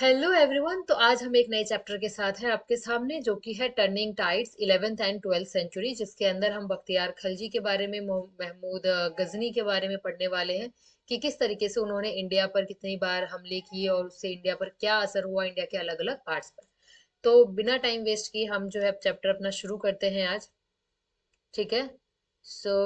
Hello everyone. तो आज हम एक नए चैप्टर के साथ हैं आपके सामने, जो कि है turning tides 11th and 12th century, जिसके अंदर हम बख्तियार खलजी के बारे में, महमूद गजनी के बारे में पढ़ने वाले हैं कि किस तरीके से उन्होंने इंडिया पर कितनी बार हमले किए और उससे इंडिया पर क्या असर हुआ, इंडिया के अलग अलग पार्ट्स पर। तो बिना टाइम वेस्ट किए हम जो है चैप्टर अपना शुरू करते हैं आज। ठीक है। सो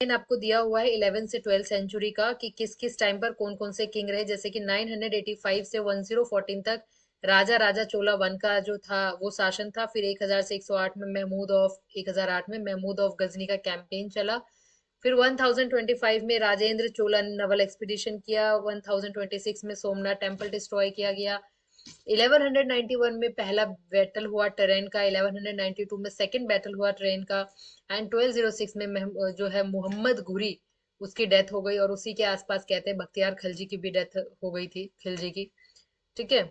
आपको दिया हुआ है 11 से 12 सेंचुरी का कि किस किस टाइम पर कौन कौन से किंग रहे, जैसे कि 985 से 1014 तक राजा राजा चोला वन का जो था वो शासन था। फिर 1000 से 108 में महमूद ऑफ 1008 में महमूद ऑफ गजनी का कैंपेन चला। फिर 1025 में राजेंद्र चोला ने नवल एक्सपीडिशन किया। 1026 में सोमनाथ टेम्पल डिस्ट्रॉय किया गया। 1191 में पहला बैटल हुआ ट्रेन का। 1192 में सेकंड बैटल हुआ ट्रेन का। एंड 1206 में जो है मोहम्मद घुरी, उसकी डेथ हो गई। और उसी के आसपास कहते हैं बख्तियार खलजी की भी डेथ हो गई थी, खिलजी की। ठीक है।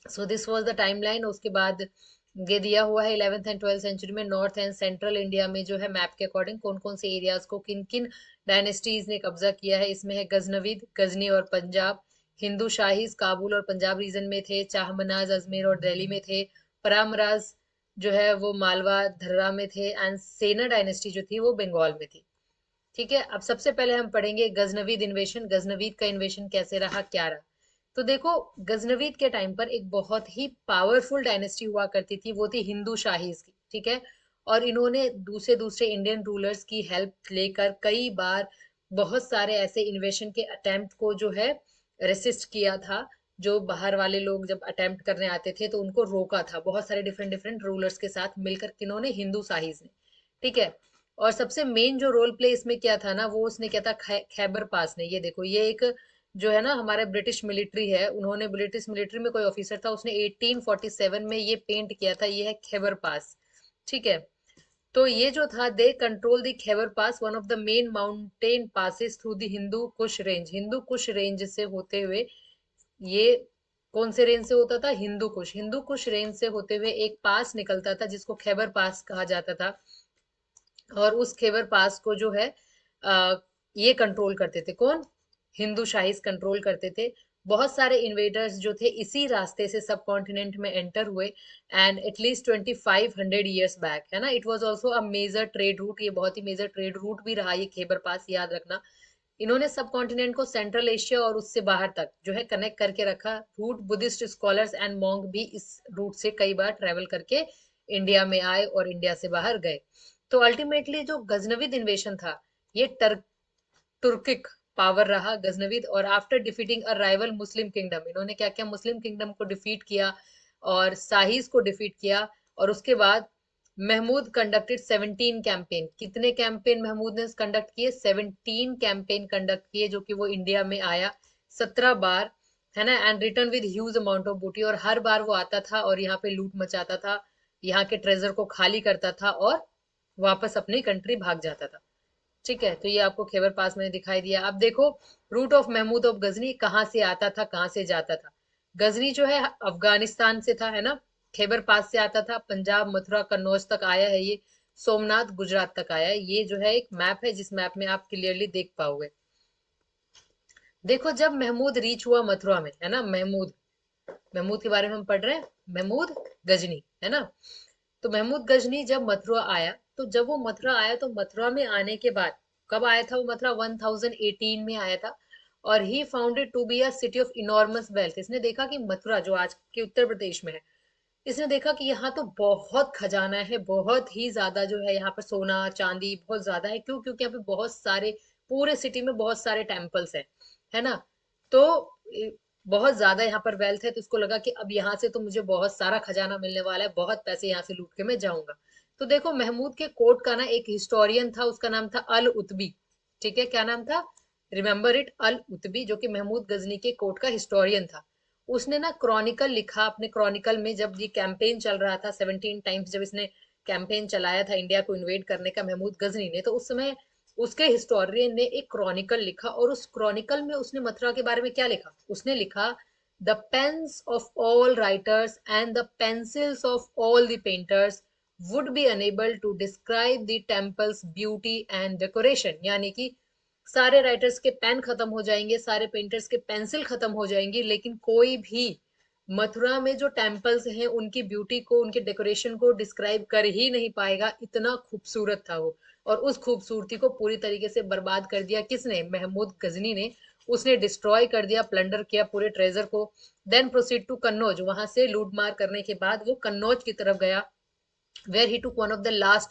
So this was the timeline. उसके बाद ये दिया हुआ है 11th एंड 12th सेंचुरी में नॉर्थ एंड सेंट्रल इंडिया में जो है मैप के अकॉर्डिंग कौन कौन से एरियाज को किन किन डायनेस्टीज ने कब्जा किया है। इसमें है गजनविद, गजनी और पंजाब। हिंदू शाहीज काबुल और पंजाब रीजन में थे। चाहमनाज अजमेर और दिल्ली में थे। परामराज जो है वो मालवा धर्रा में थे। एंड सेना डायनेस्टी जो थी वो बंगाल में थी। ठीक है। अब सबसे पहले हम पढ़ेंगे गजनवीद इन्वेशन। गजनवीद का इन्वेशन कैसे रहा, क्या रहा। तो देखो, गजनवीद के टाइम पर एक बहुत ही पावरफुल डायनेस्टी हुआ करती थी, वो थी हिंदू शाहीज की। ठीक है। और इन्होंने दूसरे दूसरे इंडियन रूलर्स की हेल्प लेकर कई बार बहुत सारे ऐसे इन्वेशन के अटेम्प्ट को जो है रेसिस्ट किया था। जो बाहर वाले लोग जब अटेम्प्ट करने आते थे तो उनको रोका था, बहुत सारे डिफरेंट डिफरेंट रूलर्स के साथ मिलकर, किन्होंने, हिंदू शाहीज ने। ठीक है। और सबसे मेन जो रोल प्ले इसमें किया था ना, वो उसने किया था खैबर पास ने। ये देखो, ये एक जो है ना हमारे ब्रिटिश मिलिट्री है, उन्होंने, ब्रिटिश मिलिट्री में कोई ऑफिसर था, उसने 1847 में ये पेंट किया था। ये है खैबर पास। ठीक है। तो ये जो था, they control the Khyber pass, one of the main mountain passes through the Hindu Kush range. Hindu Kush range से होते हुए ये, कौन से रेंज से होता था? हिंदू कुश। हिंदू कुश रेंज से होते हुए एक पास निकलता था जिसको खैबर पास कहा जाता था। और उस खैबर पास को जो है आ, ये कंट्रोल करते थे कौन? हिंदू शाहीज कंट्रोल करते थे। बहुत सारे इन्वेडर्स जो थे इसी रास्ते से सब कॉन्टिनेंट में एंटर हुए। एंड एटलीस्ट 2500 ईयर्स बैक, है ना। It was also a major trade route. ये बहुत ही मेजर ट्रेड रूट भी रहा ये खैबर पास, याद रखना। इन्होंने सब कॉन्टिनेंट को सेंट्रल एशिया और उससे बाहर तक जो है कनेक्ट करके रखा। Route Buddhist scholars and monk भी इस रूट से कई बार ट्रेवल करके इंडिया में आए और इंडिया से बाहर गए। तो अल्टीमेटली जो गजनविद इन्वेशन था, ये तुर्किक पावर रहा गजनविद। और after defeating a rival Muslim kingdom, इन्होंने क्या किया? मुस्लिम किंगडम को डिफीट किया और शाहीज को डिफीट किया। और उसके बाद महमूद कंडक्टेड 17 कैंपेन। कितने कैंपेन महमूद ने कंडक्ट किए? 17 कैंपेन कंडक्ट किए, जो कि वो इंडिया में आया 17 बार, है ना। And return with huge amount of बूटी। और हर बार वो आता था और यहाँ पे लूट मचाता था, यहाँ के ट्रेजर को खाली करता था और वापस अपनी कंट्री भाग जाता था। ठीक है। तो ये आपको खैबर पास में दिखाई दिया। अब देखो, route of Mahmud of Ghazni कहाँ से आता था, कहाँ से जाता था। गजनी जो है अफगानिस्तान से था, है ना। खैबर पास से आता था, पंजाब, मथुरा, कन्नौज तक आया है ये। सोमनाथ गुजरात तक आया है। ये जो है एक मैप है, जिस मैप में आप क्लियरली देख पाओगे। देखो, जब महमूद रीच हुआ मथुरा में, है ना, महमूद, महमूद के बारे में हम पढ़ रहे हैं, महमूद गजनी, है ना। तो महमूद गजनी जब मथुरा आया, तो जब वो मथुरा आया, तो मथुरा में आने के बाद, कब आया था वो मथुरा? 1018 में आया था। और he founded to be a city of enormous wealth. इसने देखा कि मथुरा जो आज के उत्तर प्रदेश में है, इसने देखा कि यहाँ तो बहुत खजाना है, बहुत ही ज्यादा जो है यहाँ पर सोना चांदी बहुत ज्यादा है। क्यों? क्योंकि यहाँ पे बहुत सारे, पूरे सिटी में बहुत सारे टेम्पल्स हैं, है ना। तो बहुत ज्यादा यहाँ पर वेल्थ है। तो उसको लगा कि अब यहाँ से तो मुझे बहुत सारा खजाना मिलने वाला है, बहुत पैसे यहाँ से लूट के मैं जाऊंगा। तो देखो, महमूद के कोर्ट का ना एक हिस्टोरियन था, उसका नाम था अल उतबी। ठीक है। क्या नाम था? रिमेम्बर इट, अल उतबी, जो कि महमूद गजनी के कोर्ट का हिस्टोरियन था। उसने ना क्रॉनिकल लिखा अपने क्रॉनिकल में, जब ये कैंपेन चल रहा था 17 टाइम्स, जब इसने कैंपेन चलाया था इंडिया को इन्वेड करने का महमूद गजनी ने, तो उस समय उसके हिस्टोरियन ने एक क्रॉनिकल लिखा। और उस क्रॉनिकल में उसने मथुरा के बारे में क्या लिखा? उसने लिखा, the pens of all writers and the pencils of all the painters would be unable to describe the temple's beauty and decoration. यानी कि सारे राइटर्स के पेन खत्म हो जाएंगे, सारे पेंटर्स के पेंसिल खत्म हो जाएंगी, लेकिन कोई भी मथुरा में जो टेम्पल्स हैं उनकी ब्यूटी को, उनके डेकोरेशन को डिस्क्राइब कर ही नहीं पाएगा, इतना खूबसूरत था वो। और उस खूबसूरती को पूरी तरीके से बर्बाद कर दिया किसने? महमूद गजनी ने। उसने डिस्ट्रॉय कर दिया, प्लंडर किया पूरे ट्रेजर को। देन प्रोसीड टू कन्नौज, वहां से लूट मार करने के बाद वो कन्नौज की तरफ गया, where he took one of the last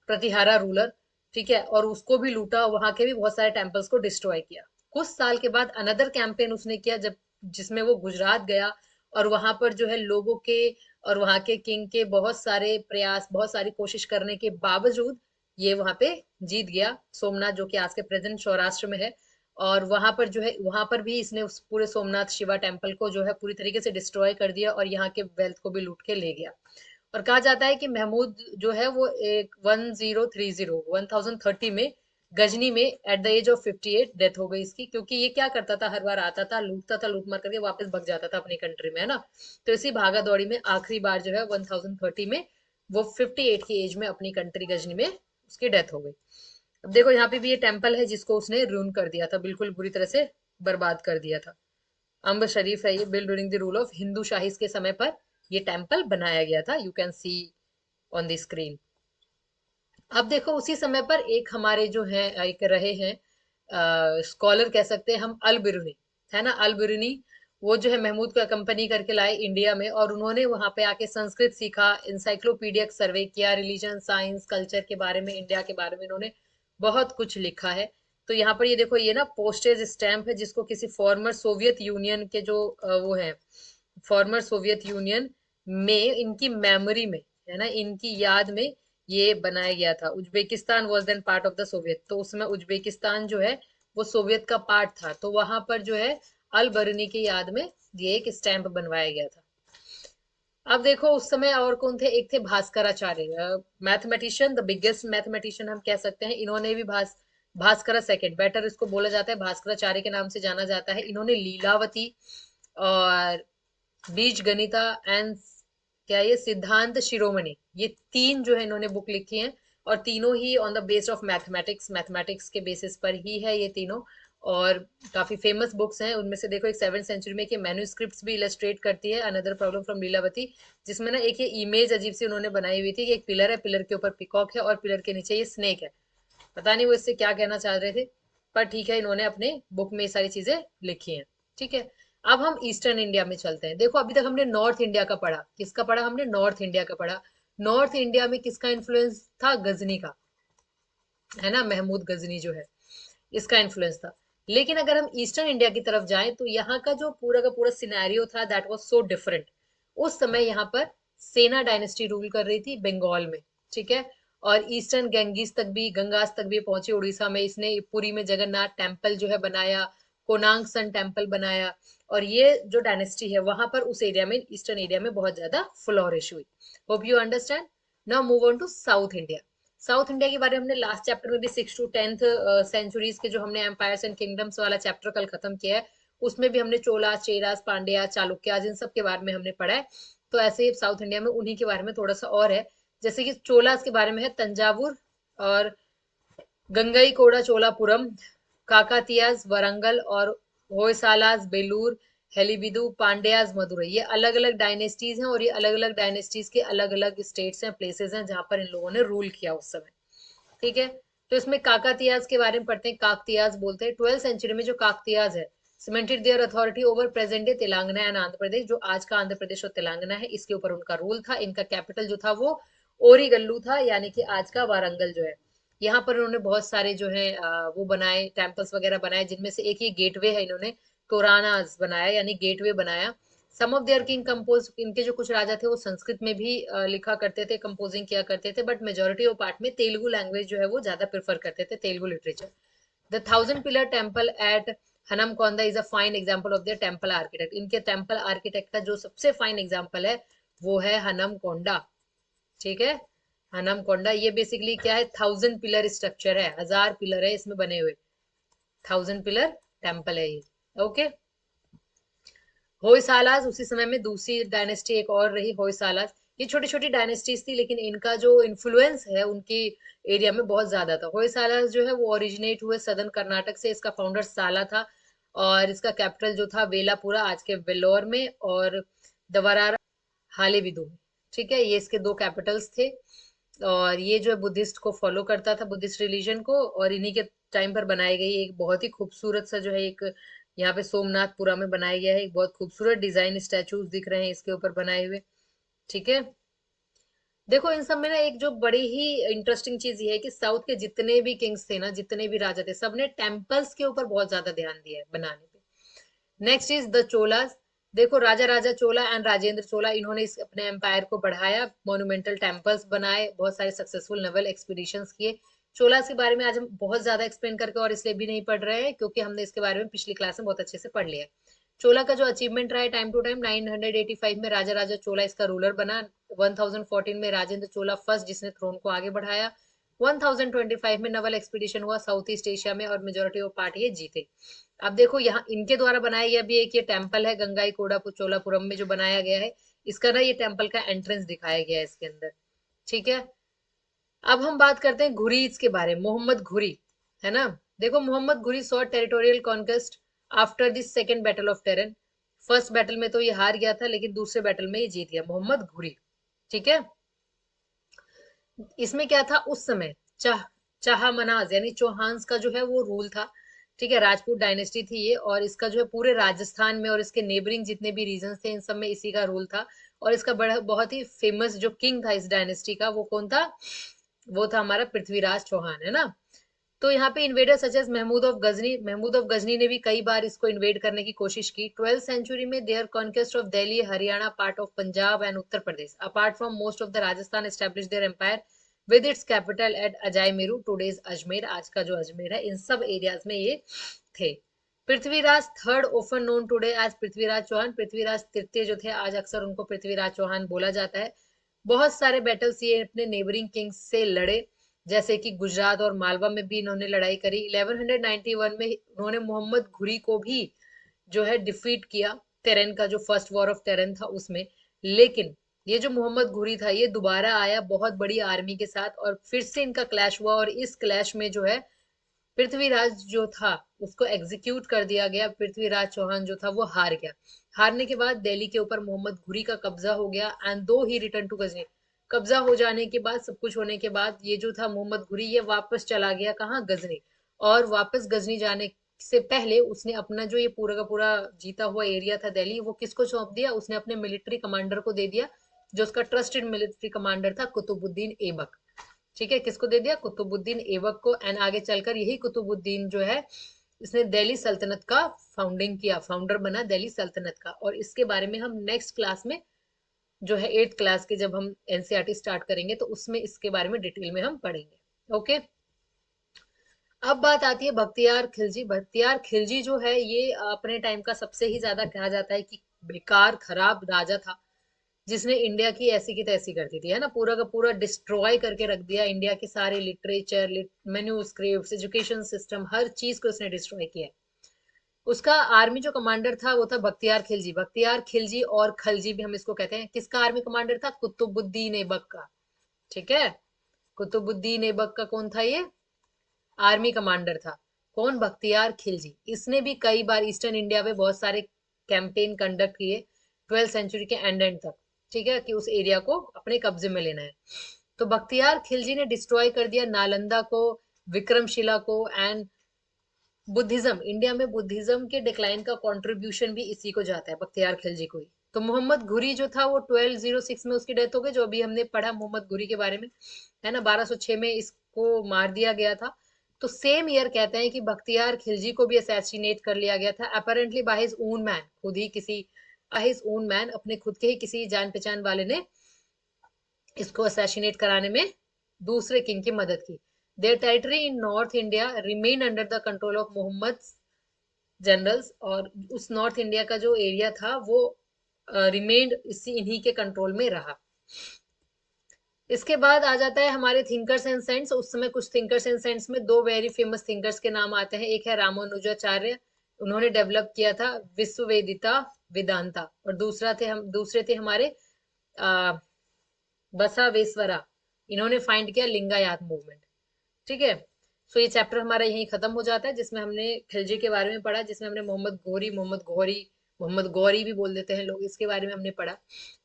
Pratihara ruler. ठीक है, और उसको भी लूटा, वहां के भी बहुत सारे टेम्पल्स को डिस्ट्रॉय किया। कुछ साल के बाद अनदर कैंपेन उसने किया, जब जिसमें वो गुजरात गया, और वहां पर जो है लोगों के और वहां के किंग के बहुत सारे प्रयास, बहुत सारी कोशिश करने के बावजूद ये वहां पे जीत गया, सोमनाथ जो कि आज के प्रेजेंट सौराष्ट्र में है। और वहां पर जो है, वहां पर भी इसने उस पूरे सोमनाथ शिवा टेम्पल को जो है पूरी तरीके से डिस्ट्रॉय कर दिया, और यहाँ के वेल्थ को भी लूट के ले गया। और कहा जाता है कि महमूद जो है वो एक 1030 में गजनी में at the age of 58 death हो गई इसकी, क्योंकि ये क्या करता था, हर बार आता था, लूटता था, लूट मार करके वापस भग जाता था अपनी कंट्री में, है ना। तो इसी भागा दौड़ी में आखिरी बार जो है 1030 में वो 58 की एज में अपनी कंट्री गजनी में उसकी डेथ हो गई। अब देखो यहाँ पे भी ये टेम्पल है जिसको उसने रून कर दिया था, बिल्कुल बुरी तरह से बर्बाद कर दिया था। अम्ब शरीफ है ये, build during the rule of Hindu Shahi के समय पर ये टेम्पल बनाया गया था, you can see on the screen. अब देखो उसी समय पर एक हमारे जो है एक रहे हैं स्कॉलर कह सकते हैं हम, अल बिरूनी, है ना। अल बिरूनी वो जो है महमूद को अकम्पनी करके लाए इंडिया में, और उन्होंने वहां पे आके संस्कृत सीखा, इंसाइक्लोपीडिया सर्वे किया, रिलीजन, साइंस, कल्चर के बारे में, इंडिया के बारे में इन्होंने बहुत कुछ लिखा है। तो यहाँ पर ये देखो, ये ना पोस्टेज स्टैम्प है जिसको किसी फॉर्मर सोवियत यूनियन के जो वो है, फॉर्मर सोवियत यूनियन में इनकी मेमोरी में, है ना, इनकी याद में ये बनाया गया था। Uzbekistan was then part of the Soviet, तो उसमें उज्बेकिस्तान जो है वो सोवियत का पार्ट था, तो वहां पर जो है अल बरूनी की याद में ये एक स्टैंप बनवाया गया था। अब देखो उस समय और कौन थे, एक थे Bhaskaracharya, mathematician, the biggest mathematician हम कह सकते हैं। इन्होंने भी भास्करा सेकंड, बेटर इसको बोला जाता है, भास्कराचार्य के नाम से जाना जाता है। इन्होंने लीलावती और बीज गणिता एंड क्या ये सिद्धांत शिरोमणि, ये तीन जो है इन्होंने बुक लिखी हैं, और तीनों ही on the base of mathematics, mathematics के बेसिस पर ही है ये तीनों। और काफी फेमस बुक्स हैं उनमें से। देखो एक 7th सेंचुरी में के मैन्यूस्क्रिप्ट्स भी इलस्ट्रेट करती है, अनदर प्रॉब्लम फ्रॉम लीलावती, जिसमें ना एक ये इमेज अजीब सी उन्होंने बनाई हुई थी कि एक पिलर है, पिलर के ऊपर पिकॉक है और पिलर के नीचे ये स्नेक है। पता नहीं वो इससे क्या कहना चाह रहे थे, पर ठीक है, इन्होंने अपने बुक में ये सारी चीजें लिखी हैं। ठीक है, अब हम ईस्टर्न इंडिया में चलते हैं। देखो अभी तक हमने नॉर्थ इंडिया का पढ़ा, किसका पढ़ा हमने? नॉर्थ इंडिया का पढ़ा। नॉर्थ इंडिया में किसका इन्फ्लुएंस था? गजनी का, है ना, महमूद गजनी जो है इसका इन्फ्लुएंस था। लेकिन अगर हम ईस्टर्न इंडिया की तरफ जाएं तो यहाँ का जो पूरा का पूरा सिनेरियो था दैट वाज सो डिफरेंट। उस समय यहाँ पर सेना डायनेस्टी रूल कर रही थी बंगाल में। ठीक है, और ईस्टर्न गंगीज तक भी, गंगास तक भी पहुंचे उड़ीसा में। इसने पुरी में जगन्नाथ टेम्पल जो है बनाया, कोनांग सन टेम्पल बनाया, और ये जो डायनेस्टी है वहां पर उस एरिया में, ईस्टर्न एरिया में बहुत ज्यादा फ्लोरिश हुई। Hope you understand. Now move on to South India. South India के बारे में हमने लास्ट चैप्टर में भी 6 to 10th सेंचुरीज के जो हमने एम्पायर्स एंड किंगडम्स वाला चैप्टर कल खत्म किया है, उसमें भी हमने चोलास, चेरास, पांड्या, चालुक्यास इन सब के बारे में हमने पढ़ा है। तो ऐसे ही साउथ इंडिया में उन्हीं के बारे में थोड़ा सा और है। जैसे कि चोलास के बारे में है तंजावुर और गंगई कोड़ा चोलापुरम, काकातियाज वरंगल, और होयसालास बेलूर, हेलीबिदु, पांड्याज मदुरई, ये अलग अलग डायनेस्टीज हैं, और ये अलग अलग डायनेस्टीज के अलग अलग स्टेट्स हैं, प्लेसेस हैं जहां पर इन लोगों ने रूल किया उस समय। ठीक है, तो इसमें काकातियाज के बारे में पढ़ते हैं। काकतियाज बोलते हैं 12th सेंचुरी में जो काकतियाज है cemented their authority over present day Telangana and Andhra Pradesh, जो आज का आंध्र प्रदेश और तेलंगाना है, इसके ऊपर उनका रूल था। इनका कैपिटल जो था वो ओरीगल्लू था, यानी कि आज का वारंगल जो है। यहाँ पर उन्होंने बहुत सारे जो है वो बनाए, टेम्पल्स वगैरह बनाए, जिनमें से एक ये गेटवे है, इन्होंने तोरानाज बनाया, यानी गेटवे बनाया। सम ऑफ देयर किंग कंपोज, इनके जो कुछ राजा थे वो संस्कृत में भी लिखा करते थे, कंपोजिंग किया करते थे, बट मेजोरिटी ऑफ पार्ट में तेलुगु लैंग्वेज जो है वो ज्यादा प्रेफर करते थे, Telugu literature. The 1000 pillar temple at Hanamkonda is a fine example of their temple architect. इनके टेम्पल आर्किटेक्ट का जो सबसे फाइन एग्जाम्पल है वो है हनमकोंडा। ठीक है, हनमकोंडा ये बेसिकली क्या है, 1000 पिलर स्ट्रक्चर है, 1000 पिलर है इसमें बने हुए, 1000 पिलर टेम्पल है ये। ओके, होयसालास उसी समय में दूसरी डायनेस्टी एक और रही होयसालास। ये छोटी छोटी डायनेस्टीज थी, लेकिन इनका जो इन्फ्लुएंस है उनकी एरिया में बहुत ज्यादा था। होयसाला जो है वो ओरिजिनेट हुए सदर्न कर्नाटक से, इसका फाउंडर साला था, और इसका कैपिटल जो था वेलापुरा, आज के वेल्लोर में, और दवरारा हालेविदु में। ठीक है, ये इसके दो कैपिटल्स थे। और ये जो है बुद्धिस्ट को फॉलो करता था, बुद्धिस्ट रिलीजन को, और इन्हीं के टाइम पर बनाई गई एक बहुत ही खूबसूरत सा जो है एक यहाँ पे सोमनाथपुरा में बनाया गया है, एक बहुत खूबसूरत डिजाइन स्टैचूज दिख रहे हैं इसके ऊपर बनाए हुए। ठीक है, देखो इन सब में ना एक जो बड़ी ही इंटरेस्टिंग चीज ये है कि साउथ के जितने भी किंग्स थे ना, जितने भी राजा थे, सबने टेम्पल्स के ऊपर बहुत ज्यादा ध्यान दिया है बनाने पे। Next is the Cholas. देखो राजा राजा चोला एंड राजेंद्र चोला, इन्होंने इस अपने एम्पायर को बढ़ाया, मोन्यूमेंटल टेम्पल्स बनाए, बहुत सारे सक्सेसफुल नेवल एक्सपीडिशंस किए। चोलास के बारे में आज हम बहुत ज्यादा एक्सप्लेन करके और इसलिए भी नहीं पढ़ रहे हैं क्योंकि हमने इसके बारे में पिछली क्लास में बहुत अच्छे से पढ़ लिया है। चोला का जो अचीवमेंट रहा है टाइम टू टाइम, 985 में राजा राजा चोला इसका रूलर बना। 1014 में राजेंद्र चोला फर्स्ट जिसने थ्रोन को आगे बढ़ाया। 1025 में नवल एक्सपीडिशन हुआ साउथ ईस्ट एशिया में, और मेजोरिटी ऑफ पार्ट ये जीते। अब देखो यहाँ इनके द्वारा बनाया गया भी एक ये टेम्पल है गंगाई कोडा चोलापुरम में जो बनाया गया है, इसका ना ये टेम्पल का एंट्रेंस दिखाया गया है इसके अंदर। ठीक है, अब हम बात करते हैं घुरीद के बारे में, मोहम्मद घुरी, है ना। देखो मोहम्मद घुरी saw territorial conquest after this second battle of terrain. First battle में तो ये हार गया था, लेकिन दूसरे बैटल में ये जीत गया मोहम्मद घुरी। ठीक है, इसमें क्या था उस समय, चाहमनाज यानी चौहान्स का जो है वो रूल था। ठीक है, राजपूत डायनेस्टी थी ये, और इसका जो है पूरे राजस्थान में और इसके नेबरिंग जितने भी रीजन थे इन सब में इसी का रूल था। और इसका बड़ा बहुत ही फेमस जो किंग था इस डायनेस्टी का, वो कौन था? वो था हमारा पृथ्वीराज चौहान, है ना। तो यहाँ पे invader such as Mahmud of Ghazni ने भी कई बार इसको इन्वेड करने की कोशिश की। 12th सेंचुरी में their conquest of Delhi, Haryana, part of Punjab and Uttar Pradesh, apart from most of the Rajasthan, establish their empire with its capital at Ajayameru, today's Ajmer, आज का जो अजमेर है, इन सब एरियाज में ये थे। Prithviraj third often known today as Prithviraj Chauhan, Prithviraj तृतीय जो थे आज अक्सर उनको पृथ्वीराज चौहान बोला जाता है। बहुत सारे बैटल्स ये अपने नेबरिंग किंग्स से लड़े, जैसे कि गुजरात और मालवा में भी इन्होंने लड़ाई करी। 1191 में उन्होंने मोहम्मद घुरी को भी जो है डिफीट किया, टेरन का जो फर्स्ट वॉर ऑफ टेरन था उसमें। लेकिन ये जो मोहम्मद घुरी था ये दोबारा आया बहुत बड़ी आर्मी के साथ, और फिर से इनका क्लैश हुआ, और इस क्लैश में जो है पृथ्वीराज जो था उसको एग्जीक्यूट कर दिया गया। पृथ्वीराज चौहान जो था वो हार गया। हारने के बाद दिल्ली के ऊपर मोहम्मद घुरी का कब्जा हो गया, एंड दो ही रिटर्न टू गजनी। कब्जा हो जाने के बाद, सब कुछ होने के बाद, ये जो था मोहम्मद घुरी ये वापस चला गया कहाँ? गजनी। और वापस गजनी जाने से पहले उसने अपना जो ये पूरा का पूरा जीता हुआ एरिया था दिल्ली, वो किसको सौंप दिया? उसने अपने मिलिट्री कमांडर को दे दिया, जो उसका ट्रस्टेड मिलिट्री कमांडर था कुतुबुद्दीन ऐबक। ठीक है, किसको दे दिया? कुतुबुद्दीन ऐबक को। एंड आगे चलकर यही कुतुबुद्दीन जो है इसने दिल्ली सल्तनत का फाउंडिंग किया, फाउंडर बना दिल्ली सल्तनत का। और इसके बारे में हम नेक्स्ट क्लास में जो है 8th क्लास के जब हम एनसीईआरटी स्टार्ट करेंगे तो उसमें इसके बारे में डिटेल में हम पढ़ेंगे। ओके, अब बात आती है बख्तियार खिलजी। बख्तियार खिलजी जो है ये अपने टाइम का सबसे ही ज्यादा कहा जाता है कि बेकार खराब राजा था, जिसने इंडिया की ऐसी की तैसी कर दी थी, है ना। पूरा का पूरा डिस्ट्रॉय करके रख दिया इंडिया के सारे लिटरेचर, मैन्यूस्क्रिप्ट्स, एजुकेशन सिस्टम, हर चीज को उसने डिस्ट्रॉय किया। उसका आर्मी जो कमांडर था वो था बख्तियार खिलजी। बख्तियार खिलजी और खलजी भी हम इसको कहते हैं। किसका आर्मी कमांडर था? कुतुबुद्दीन ऐबक का। ठीक है, कुतुबुद्दीन ऐबक का कौन था ये? आर्मी कमांडर था। कौन? बख्तियार खिलजी। इसने भी कई बार ईस्टर्न इंडिया में बहुत सारे कैंपेन कंडक्ट किए 12th सेंचुरी के एंड तक। ठीक है, कि उस एरिया को अपने कब्जे में लेना है। तो बख्तियार खिलजी ने डिस्ट्रॉय कर दिया नालंदा को, विक्रमशिला को, एंड बुद्धिज्म, इंडिया में बुद्धिज्म के डिक्लाइन का कंट्रीब्यूशन भी इसी को जाता है, बख्तियार खिलजी को ही। तो मोहम्मद घुरी जो था वो 1206 में उसकी डेथ हो गई, जो अभी हमने पढ़ा मोहम्मद घुरी के बारे में, है ना। 1206 में इसको मार दिया गया था। तो सेम ईयर कहते हैं कि बख्तियार खिलजी को भी असैसिनेट कर लिया गया था, apparently by his own man, खुद ही किसी हिज ओन मैन, अपने खुद के ही किसी जान पहचान वाले ने इसको असैसिनेट कराने में दूसरे किंग की मदद की। Their territory in north India remain under the control of Mohammad generals, और उस नॉर्थ इंडिया का जो एरिया था वो रिमेन्ड इसी इन्हीं के कंट्रोल में रहा। इसके बाद आ जाता है हमारे थिंकर्स एंड सेंट्स। उस समय कुछ थिंकर्स एंड सेंट्स में दो वेरी फेमस थिंकर्स के नाम आते हैं। एक है रामानुजाचार्य, उन्होंने डेवलप किया था विश्ववेदिता वेदांता, और दूसरे थे हमारे बसवेश्वरा, इन्होंने फाइंड किया लिंगायत मूवमेंट। ठीक है, सो ये चैप्टर हमारा यहीं खत्म हो जाता है, जिसमें हमने खिलजी के बारे में पढ़ा, जिसमें हमने मोहम्मद गौरी भी बोल देते हैं लोग, इसके बारे में हमने पढ़ा।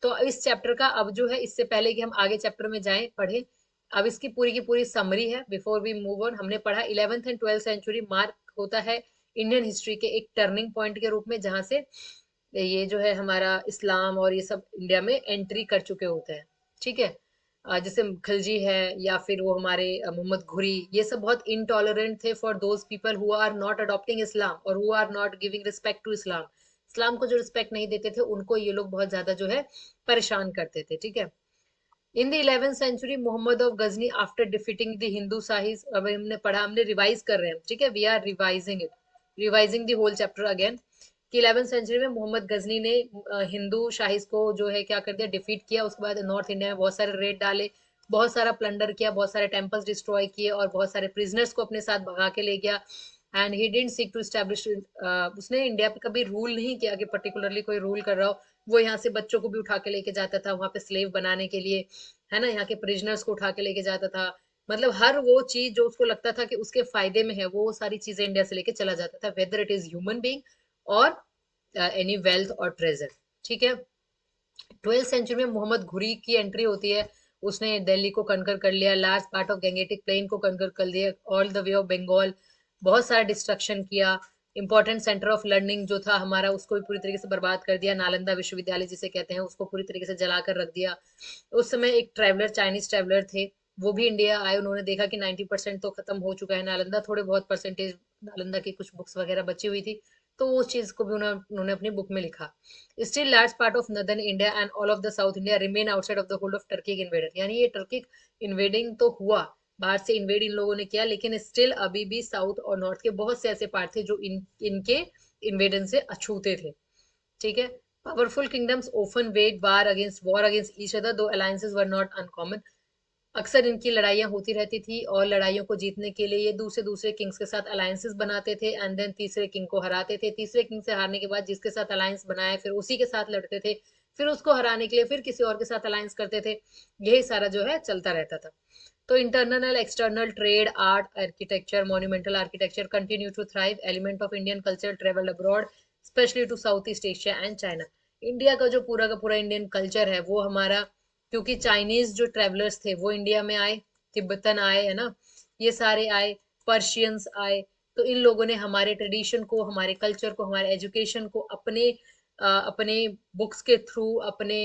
तो इस चैप्टर का अब जो है, इससे पहले कि हम आगे चैप्टर में जाएं पढ़े, अब इसकी पूरी की पूरी समरी है बिफोर वी मूव ऑन। हमने पढ़ा 11th and 12th century mark होता है इंडियन हिस्ट्री के एक टर्निंग पॉइंट के रूप में, जहां से ये जो है हमारा इस्लाम और ये सब इंडिया में एंट्री कर चुके होते हैं। ठीक है, जैसे खिलजी है, या फिर वो हमारे मोहम्मद घुरी, ये सब बहुत इनटॉलरेंट थे for those people who are not adopting Islam और who are not giving respect to Islam. इस्लाम को जो रिस्पेक्ट नहीं देते थे, उनको ये लोग बहुत ज्यादा जो है परेशान करते थे। ठीक है, in the 11th century Mohammad of Ghazni after defeating the Hindu Shahis, अब हमने पढ़ा, हमने रिवाइज कर रहे हैं। ठीक है, we are revising it, revising the whole chapter again, कि 11th सेंचुरी में मोहम्मद गजनी ने हिंदू शाहिज को जो है क्या कर दिया, डिफीट किया। उसके बाद नॉर्थ इंडिया में बहुत सारे रेड डाले, बहुत सारा प्लंडर किया, बहुत सारे टेम्पल्स डिस्ट्रॉय किए, और बहुत सारे प्रिजनर्स को अपने साथ भगा के ले गया। And he didn't seek to establish, उसने इंडिया पे कभी रूल नहीं किया कि पर्टिकुलरली कोई रूल कर रहा हो। वो यहाँ से बच्चों को भी उठा के लेके जाता था वहां पे स्लेव बनाने के लिए, है ना, यहाँ के प्रिजनर्स को उठा के लेके जाता था। मतलब हर वो चीज जो उसको लगता था कि उसके फायदे में है, वो सारी चीजें इंडिया से लेके चला जाता था, whether it is human being और एनी वेल्थ और ट्रेजर। ठीक है, 12th सेंचुरी में मोहम्मद घुरी की एंट्री होती है। उसने दिल्ली को कनकर कर लिया, large part of Gangetic plain को कनकर कर लिया, all the way of Bengal, बहुत सारा डिस्ट्रक्शन किया। इंपॉर्टेंट सेंटर ऑफ लर्निंग जो था हमारा, उसको भी पूरी तरीके से बर्बाद कर दिया। नालंदा विश्वविद्यालय जिसे कहते हैं, उसको पूरी तरीके से जलाकर रख दिया। उस समय एक ट्रैवलर, चाइनीज ट्रैवलर थे, वो भी इंडिया आए। उन्होंने देखा कि 90% तो खत्म हो चुका है नालंदा, थोड़े बहुत परसेंटेज नालंदा की कुछ बुक्स वगैरह बची हुई थी, तो उस चीज को भी उन्होंने अपनी बुक में लिखा। Still large part of northern India and all of the South India remain outside of the hold of Turkic invader। यानी ये टर्किक इन्वेडिंग तो हुआ, बाहर से इन्वेड इन लोगों ने किया, लेकिन स्टिल अभी भी साउथ और नॉर्थ के बहुत से ऐसे पार्ट थे जो इनके इन्वेडन से अछूते थे। ठीक है, powerful kingdoms often waged war against each other, though alliances were not uncommon। अक्सर इनकी लड़ाइयाँ होती रहती थी, और लड़ाइयों को जीतने के लिए ये दूसरे दूसरे किंग्स के साथ अलायंसेस बनाते थे, एंड देन तीसरे किंग को हराते थे। तीसरे किंग से हारने के बाद जिसके साथ अलायंस बनाए, फिर उसी के साथ लड़ते थे, फिर उसको हराने के लिए फिर किसी और के साथ अलायंस करते थे। यही सारा जो है चलता रहता था। तो internal external trade, art, architecture, monumental architecture continue to thrive. Element of Indian culture travelled abroad, especially to South East Asia and China. India का जो पूरा का पूरा इंडियन कल्चर है वो हमारा, क्योंकि चाइनीज जो ट्रेवलर्स थे वो इंडिया में आए, तिब्बतन आए, है ना, ये सारे आए, पर्शियंस आए। तो इन लोगों ने हमारे ट्रेडिशन को, हमारे कल्चर को, हमारे एजुकेशन को अपने बुक्स के थ्रू, अपने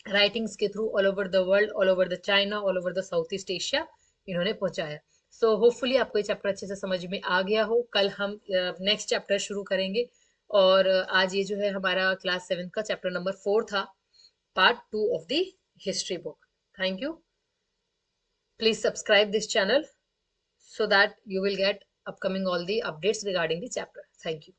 राइटिंग्स के through all over the world, all over the China, all over the south East Asia इन्होंने पहुंचाया। सो होपफुली आपको ये चैप्टर अच्छे से समझ में आ गया हो। कल हम नेक्स्ट चैप्टर शुरू करेंगे, और आज ये जो है हमारा क्लास 7 का चैप्टर नंबर 4 था, part 2 of the history book. Thank you. Please subscribe this channel so that you will get upcoming all the updates regarding the chapter. Thank you.